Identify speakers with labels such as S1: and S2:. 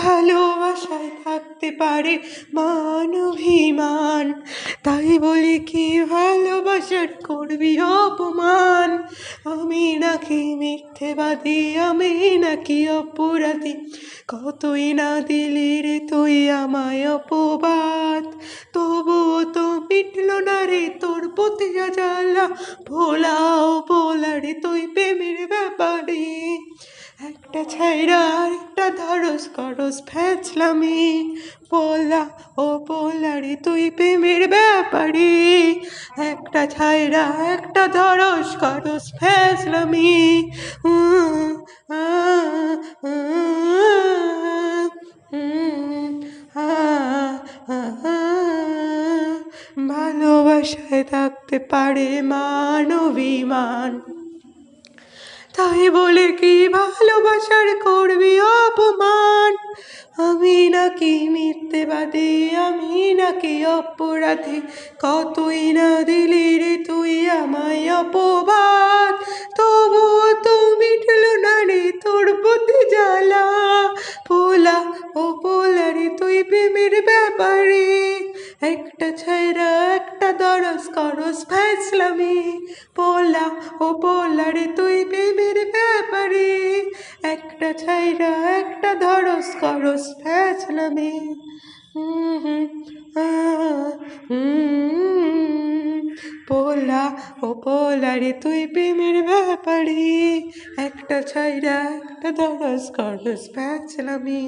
S1: ভালোবাসায় থাকতে পারে মান অভিমান, তাই বলি কি ভালোবাসার করবি অপমান। আমি নাকি মিথ্যেবাদী, আমি নাকি অপরাধী, কতই না দিলি রে তুই আমায় অপবাদ। তবুও তো মিটল না রে তোর প্রতি জ্বালা, ভোলাও ভোলা রে তুই প্রেমের ব্যাপারে। একটা ছাইরা আরেকটা ধরস করস ফ্যাচলামি, পোলা ও পোলা রে তুই প্রেমের ব্যাপারে। একটা ছাইরা একটা ধরস করস ফ্যাচলামি। আ, আ, আ, আ, ভালোবাসায় থাকতে পারে মান অভিমান, তাই বলে কি ভালোবাসার করবি অপমান। আমি নাকি মিথ্যেবাদী, আমি নাকি অপরাধী, কতই না দিলি রে তুই আমায় অপবাদ। তবুও তো মিটল না রে তোর প্রতি জ্বালা, পোলা ও পোলা রে তুই প্রেমের ব্যাপারে। একটা ছাইরা একটা দরস করস ফ্যাচলামি, পোলা ও পোলা রে তুই প্রেমের ব্যাপারে। একটা ছাইরা একটা ধরস করস ফ্যাচলামি। পোলা ও পোলা রে তুই প্রেমের ব্যাপারে। একটা ছাইরা একটা ধরস করস ফ্যাচলামি।